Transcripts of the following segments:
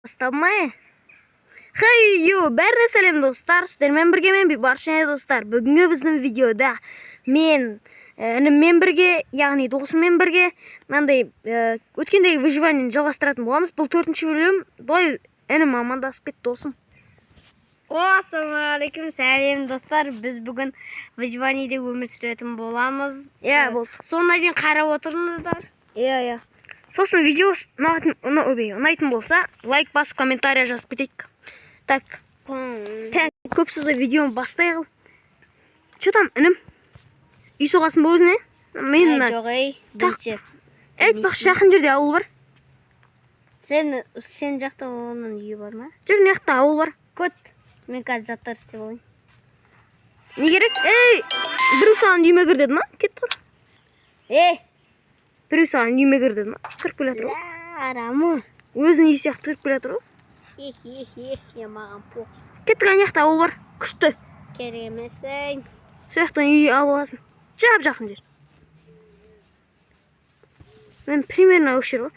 Басталмай. Хей-ю, бәріне сәлем достар, сіздермен бірге мен Бейбаршын достар. Бүгінгі біздің видеода мен ініммен бірге, яғни досыммен бірге мынандай өткендегі выживаниені жалғастыратын боламыз. Бұл 4-ші бөлім. Дой інім амандасып кетті досым. Ассалаумағалейкум, сәлем достар. Біз бүгін выживаниеде өмір сүретін боламыз. Иә, болды. Соңына дейін қарап отырыңыздар. Иә. Сосын видео ұнайтын болса, лайк басып, комментария жазып кетейік. Так, көп сөзді видеоны бастайық. Че там, інім? Үй соғасын ба өзіне? Жоқ, бірінші. Бақ, жақын жерде ауыл бар. Сен жақта оның үйі бар ма? Жүр, неқта ауыл бар. Көт. Мен қазір заттар істеп олайын. Не керек? Біреу саған үйіме кір деді ма? Кетті ғой. Біреу саған үйіме кір деді ма? Кіріп келе жатыр ғой. Арамы. Өзінің үй сияқты кіріп келе жатыр ғой. Маған поқ. Кеттік, аяқта ауыл бар. Күшті. Керек емесің. Сояқтан үй алып аласың. Жақын жер. Мен примерно осы жер ғой.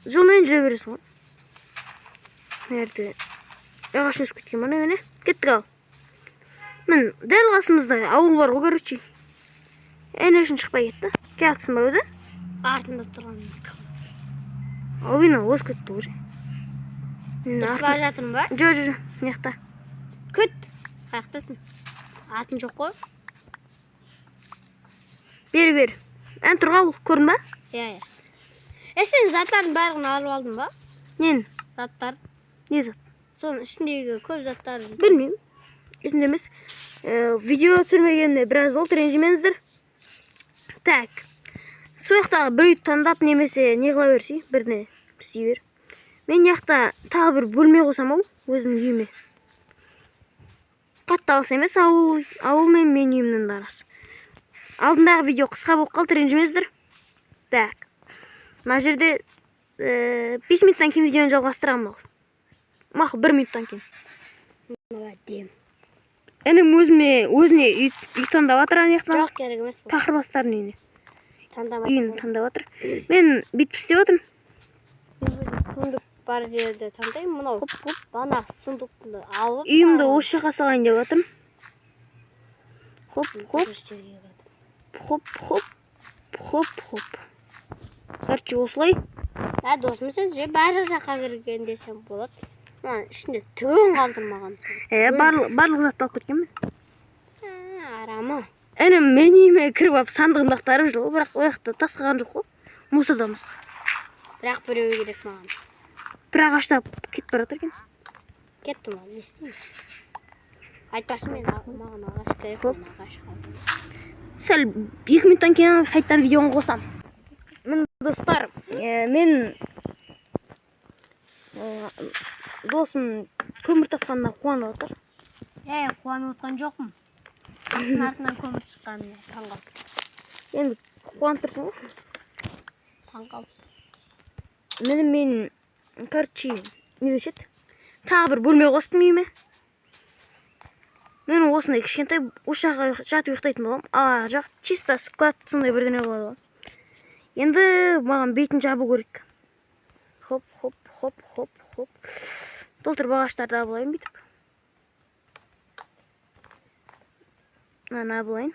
Жолмен жүре бересің ғой. Нәрді ағаш өсіп кеткен бар не? Кеттік ал. Мен дәл қасымызда ауыл бар ғой, короче. Әне үшін шықпай кетті. Келатсың ба өзі? Артында тұрған. Ауына өсіп кетті уже. Дұрыс бара жатырмын ба? Жо, неқта. Күт. Қаяқтасың? Атын жоқ қой? Бері. Ән тұрға ол, көрдің ба? Иә. Сен заттардың бәрін алып алдың ба? Нен? Заттар. Не зат? Соның ішіндегі көп заттар. Білмеймін. Есімде емес. Видео түсірмегенімде біраз болды, ренжімеңіздер. Так. Сояқтағы бір үй таңдап немесе не қыла берсей, біріне істей бер. Мен яқта тағы бір бөлме қосам ау, өзім үйіме. Қатты алыс емес, ауыл мен үйімнің арасы. Алдындағы видео қысқа болып қалды, ренжімеңіздер. Так. Мына жерде 5 минуттан кейін видеоны жалғастырамын ол. Мақұл, 1 минуттан кейін. Інім өзіне үй таңдап жатыр аяқтан. Жоқ, керек емес. Тақырбастардың үйіне. Үйін таңдап жатыр. жатыр. Мен бүйтіп істеп жатырмын. Сундық бар жерді таңдаймын. Мынау бана сундықты алып. Үйімді осы жаққа салайын деп жатырмын. Хоп. Короче, осылай. Досым сен же бәрі жаққа кірген десем болады. Ішінде түгін қалдырмаған. Барлық затты алып кеткенмін. Арамы. Інім мен үйіме кіріп алып сандығын ақтарып жүр ғой, бірақ ояқта тасқаған жоқ қой. Мусордан басқа. Бірақ біреу керек маған. Бір ағаштап кетіп бара жатыр екен. Кетті ма? Не істеймін? Айтпасын мен маған ағаш керек, мен ағаш қалдым. Сәл 2 минуттан кейін қайттан видеоны қосам. Мен достар, мен досым көмір тапқанына қуанып отыр. Қуанып отқан жоқпын. Артынан көмір шыққанына таңғалып. Енді қуанып тұрсың ғой? Таңғалып. Мен короче, не дешеді? Тағы бір бөлме қостым үйіме. Мен осындай кішкентай осы жаққа жатып ұйықтайтын болам. Жақ чисто склад сондай бірдеңе болады ғой. Енді маған бетін жабу керек. Хоп. Толтырып ағаштарды абылайын бүйтіп. Мына абылайын.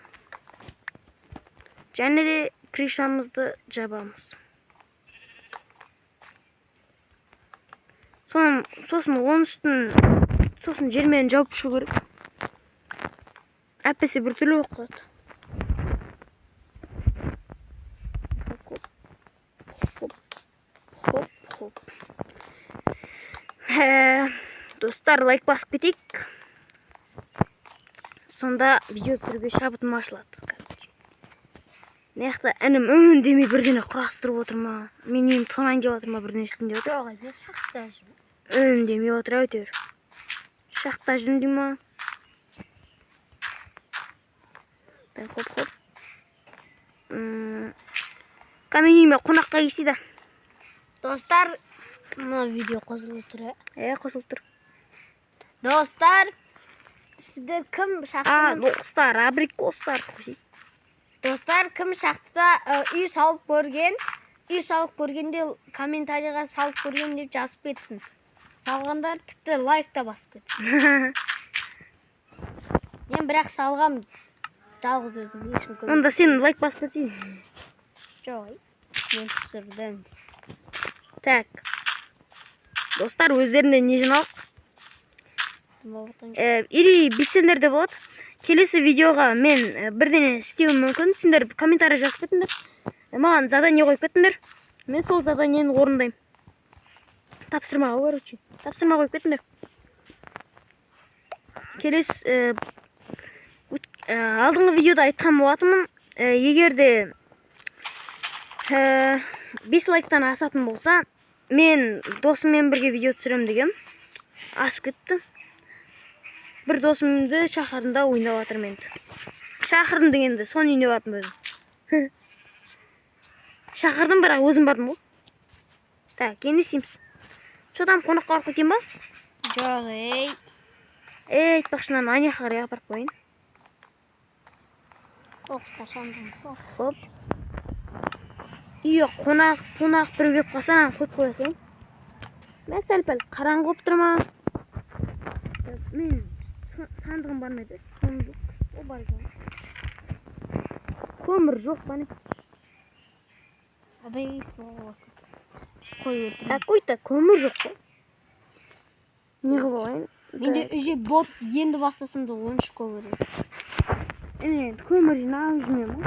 Және де крышамызды жабамыз. Сосын оның үстін жермен жауып шығу керек. Әппесе бір түрлі болып қалады. Хоп. Достар, лайк басып кетейік. Сонда видео түсіруге шабытым ашылады. Неқта інім үндемей бірдеңе құрастырып отыр ма? Мен үйім тонайын деп отыр ма, бірдеңе істейін деп отыр? Жоқ, мен шақта жүрмін. Үндемей отыр әйтеуір. Шақта жүрмін дей ма? Хоп. Мен үйіме қонаққа келсейді. Достар, мына видео қосылып тұр. Қосылып тұр. Достар, сіздер кім шақтыны? Достар, абрикостар. Достар, кім шақтыда үй салып көрген, үй салып көргенде комментарийға салып көрген деп жазып кетсін. Салғандар тіпті лайк та басып кетсін. Мен бірақ салғам жалғыз өзім, ешкім көрмеді. Онда сен лайк басып кетсей. Жоқ, мен түсірдім. Так. Достар, өздеріне не жиналық? Ири бітсендер де болады. Келесі видеоға мен бірдене істеуім мүмкін. Сендер комментарий жазып кетіңдер. Маған задание қойып кетіңдер. Мен сол заданиені орындаймын. Тапсырмаға короче. Тапсырма қойып кетіңдер. Келесі алдыңғы видеода айтқан болатынмын. Егер де 5 лайктан асатын болса, мен досыммен бірге видео түсірем деген. Асып кетті. Bir досымды шақырында ойнап жатырмын енді. Шақырдым дегенде соны ойнап жатырмын өзім. Шақырдым, бірақ өзім бардым ғой. Так, енді істейміз. Что там, қонаққа барып кетейін ба? Жоқ, Айтпақшынан Аняға қарай апарып қойын. Оқыста шандым. Хоп. Үйге қонақ бір келіп қалса, қойып қоясың. Мен сәл-пәл қараңғы болып тұрма. Мен сандығым бар ма еді? О, бар екен. Көмір жоқ па не? Абай, қой өлтірем. Какой-то көмір жоқ па? Не қылып алайын? Менде уже бот енді бастасам да 13 көмір. Мен көмір жинап жүрмеймін.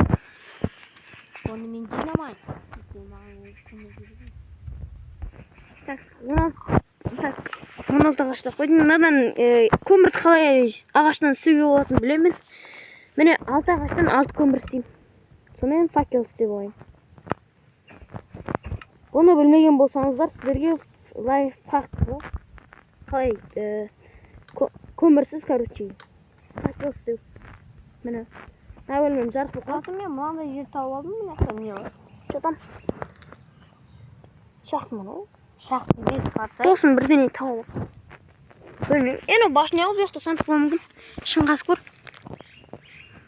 Оны мен жинамайын. Так, 16 ағашта қойдым. Мынадан көмірді қалай ағаштан істеуге болатынын білемін. Міне 6 ағаштан 6 көмір істеймін. Сонымен факел істеп алайын. Бұны білмеген болсаңыздар, сіздерге лайфхак бар. Қалай көмірсіз, короче, факел істеу. Міне. Мына бөлмем жарық болып қалды. Мен мынандай жер тауып алдым, мына не бар? Что там? Шахтмын ғой. Шақты емес қарсай. Тосын бірдеңе тауып. Білмеймін. Ені башын алып жақта сандық болуы мүмкін. Шын қазып көр.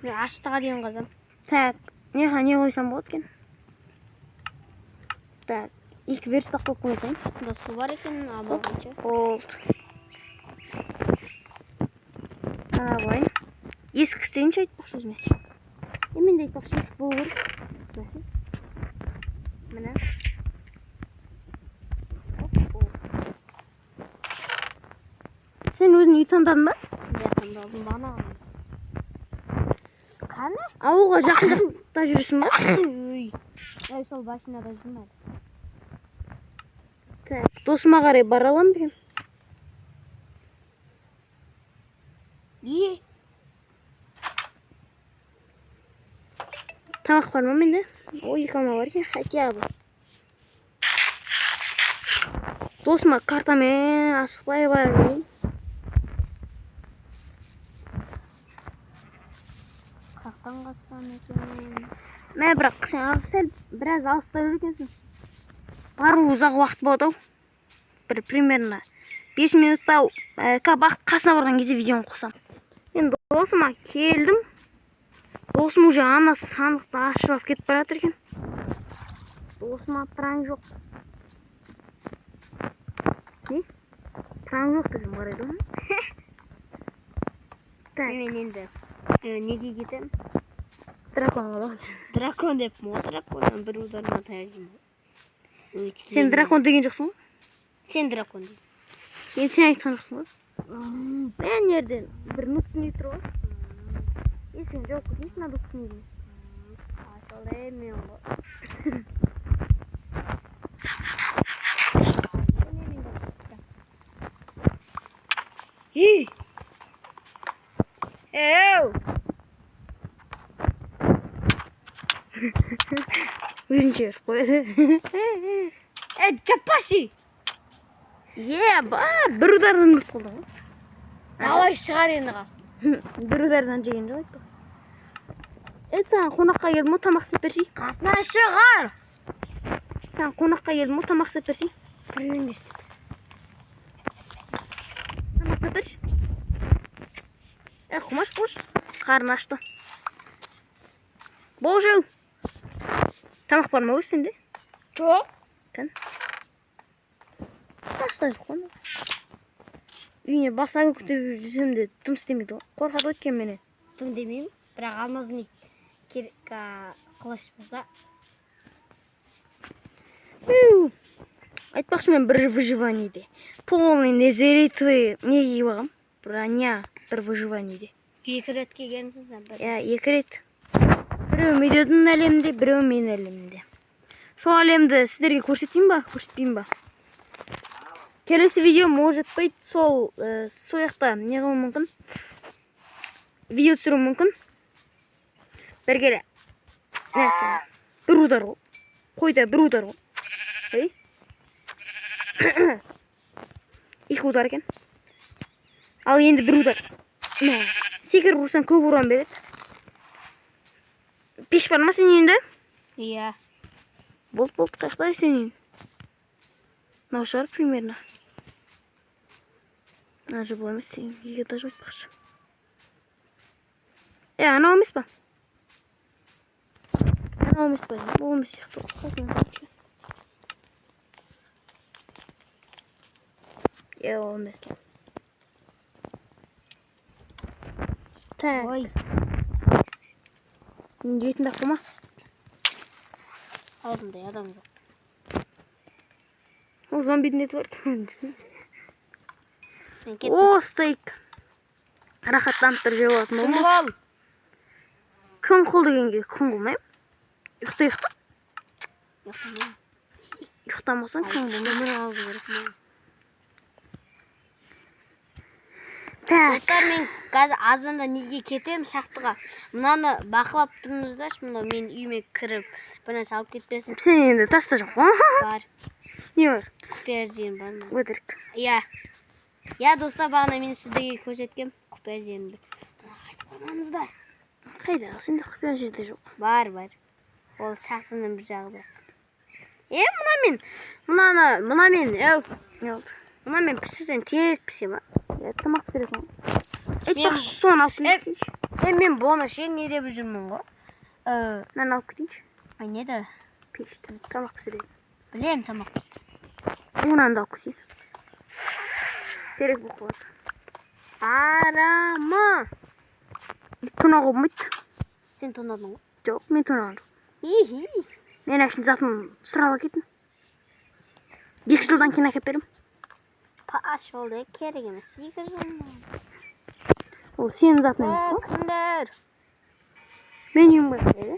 Мен аштыға дейін қазам. Так, не қойсам болады екен? Так, 2 верстак қойып қойсайын. Бұнда су бар екен, абалғанша. Болды. Ана қойын. Есік істейінші айтпақшы өзіме. Мен де айтпақшы есік болу керек. Міне. Сен өзің үй таңдадың ба? Мен таңдадым бана. Қане? Ауылға жақында жүрсің ба? Ой, сол машинада жүрмеді. Так, досыма қарай бара аламын деген. Тамақ бар ма менде? Ой, 2 алма бар екен, хотя бы. Досыма картамен асықпай барайын. Қақтан қақтан екен. Мә, бірақ сен біраз алыста жүр екенсің. Бару ұзақ уақыт болады ау. Бір примерно 5 минут па бақыт қасына барған кезде видеоны қосам. Мен досыма келдім. Досым уже ана сандықты ашып алып кетіп бара жатыр екен. Досыма пранк жоқ. Не? Пранк жоқ десем қарайды ғой. Так. Мен енді неге кетем? Драконға ба? Дракон деп мо, драконнан бір ударына таяжым. Сен дракон деген жоқсың ғой? Сен дракон деп. Енді сен айтқан жоқсың ғой? Мен жерден бір нүктені тұр ғой. Сен жоқ көрмейсің ады нүктені. Асылы мен ғой. Эу! Өзінше беріп қояды. Жаппашы! Бір удардан ұрып қалды ғой. Давай шығар енді қасын. Бір удардан жеген жоқ айтты. Саған қонаққа келдім ғой, тамақ істеп берші. Қасынан шығар! Саған қонаққа келдім ғой, тамақ істеп берші. Бірінен де істеп. Тамақ істеп берші. Құмаш қош. Қарын ашты. Бол жеу. Тамақ бар ма өз сенде? Жоқ. Кән. Таста жоқ қой. Үйіне баса көктеп жүрсем де тым істемейді ғой. Қорқады өткен менен. Тым демеймін, бірақ алмазный керек қылыш болса. Айтпақшы мен бір выживаниеде. Полный незеритвый не киіп алғам. Броня бір выживаниеде. 2 рет келгенсің сен бір. Иә, 2 рет. Біреу медеудің әлемінде, біреу мен әлемінде. Сол әлемді сіздерге көрсетейін ба, көрсетпеймін ба? Келесі видео может быть сол жақта не қылу мүмкін? Видео түсіру мүмкін? Бір келе. Нәсі. Бір удар ғой. Қойда бір удар ғой. Ей? 2 удар екен. Ал енді бір удар. Мә, секір ұрсаң көп уран береді. Пеш бар ма сенің үйінде? Иә. Болды, қайықтай сенің үйін. Мынау шығар примерно. Же бұл емес сенің үйге даже айтпақшы. Анау емес па? Анау емес па? Ол емес сияқты. Ол емес кен. Так. Ой. Дейтін дақы ма? Алдында адам жоқ. Ол зомбидің еті бар. Сен кет. О, стейк. Рахаттанып тұр жеп алатын ол ма? Қол. Күн қыл дегенге күн қылмайым. Ұйықта. Ұйықтамайым. Ұйықтамасаң күн қылмайым. Өмір алды керек ма? Так. Достар, мен қазір азанда неге кетем шақтыға. Мынаны бақылап тұрыңыздаршы, мына мен үйіме кіріп, бұны салып кетпесін. Сен енді таста жоқ қой. Бар. Не бар? Құпия жерім бар ма? Өтірік. Иә. Иә, достар, бағана мен сіздерге көрсеткем құпия жерімді. Қайтып қоймаңыздар. Қайда? Сенде құпия жерде жоқ. Бар. Ол шақтының бір жағында. Мына мен, Не болды? мына мен пішірсен тез піше ма? Тамақ пісіретін. Айтпақшы, соны алып кетейінші. Мен бұны не деп жүрмін ғой. Мынаны алып кетейінші. Не де? Пештен тамақ пісірейін. Білем тамақ пісірейін. Онаны да алып кетейін. Керек болып қалады. Арама. Тонауға болмайды. Сен тонадың ғой? Жоқ, мен тонаған жоқ. Ихи. Мен әшін затын сұрап әкеттім. 2 жылдан кейін әкеп берем. Паш олды керек емес. 2 жылдан. Ол сенің затын емес қой. Кімдер? Мен үйіме қайтайын.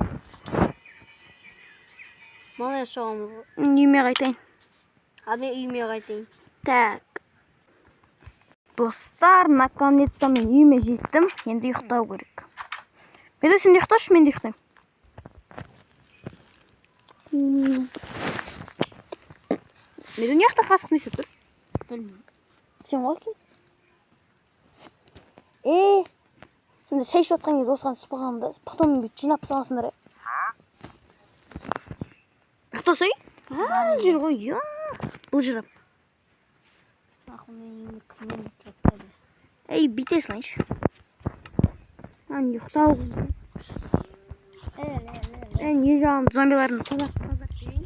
Малая соғамыз ғой. Мен үйіме қайтайын. Ал мен үйіме қайтайын. Так. Достар, наконец-то мен үйіме жеттім. Енді ұйықтау керек. Медеу, сен де ұйықташы, мен де ұйықтаймын. Медеу, не жақта қасық несі тұр? Білмеймін. Сен ғой екен? Сенде шай ішіп отқан кезде осыған түсіп қалғанымда, потом бүйтіп жинап саласыңдар. Ұйықтасай? Жүр ғой, бұл жырап. Ақыл мен үйіме кірмен бүйтіп жатпайды. Бүйте салайыншы. Ұйықтау. Не жағым зомбилардың қазақ дейін.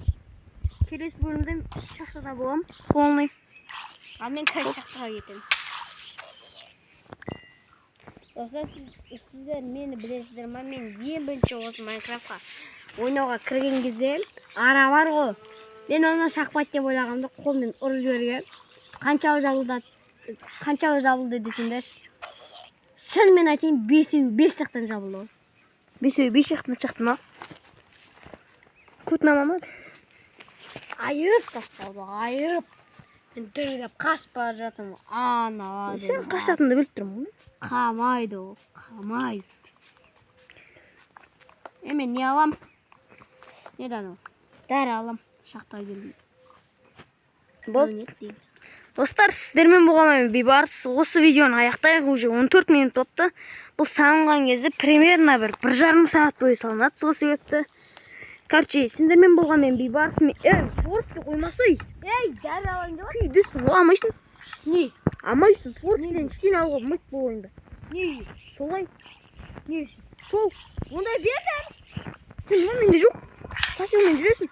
Келесі бөлімде шақтада болам. Полный. Ал мен қазір шақтыға кетем. Достар, сіздер мені білесіздер ма? Мен ең бірінші осы Майнкрафтқа ойнауға кірген кезде ара бар ғой. Мен оны шақпат деп ойлағанымда қолмен ұрып жіберген. Қаншауы жабылды десеңдер. Шынымен айтайын, 5 жақтан жабылды ғой. 5 жақтан шақты ма? Көтінама ма? Айырып тастауды, айырып. Мен дүріліп қашып бара жатырмын. Сен қашатынды біліп тұрмын ғой. Қамайды ол, қамайды. Мен не алам? Не даны? Дәрі алам. Шақта келдім. Болды. Достар, сіздермен болғанмен бейбарыс. Осы видеоны аяқтайық, уже 14 минут болыпты. Бұл салынған кезде примерно бір 1,5 сағат бойы салынады. Сол себепті. Короче, сендермен болғанмен бейбарыс. Форсты қоймасай. Дәрі алайын деп отыр. Үйдесің, ол амайсың. Не? Амайсың, форстен іштен алуға мұйт бұл ойында. Не? Солай. Не үшін? Сол. Ондай берді. Сен менде жоқ. Қасың мен жүресің.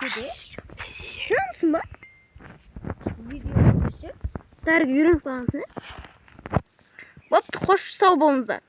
videoda. Tushunamsың ба? Video ko'rishib. Dәріге үйреніп қалғансың, Бопты, қош сау болыңыздар.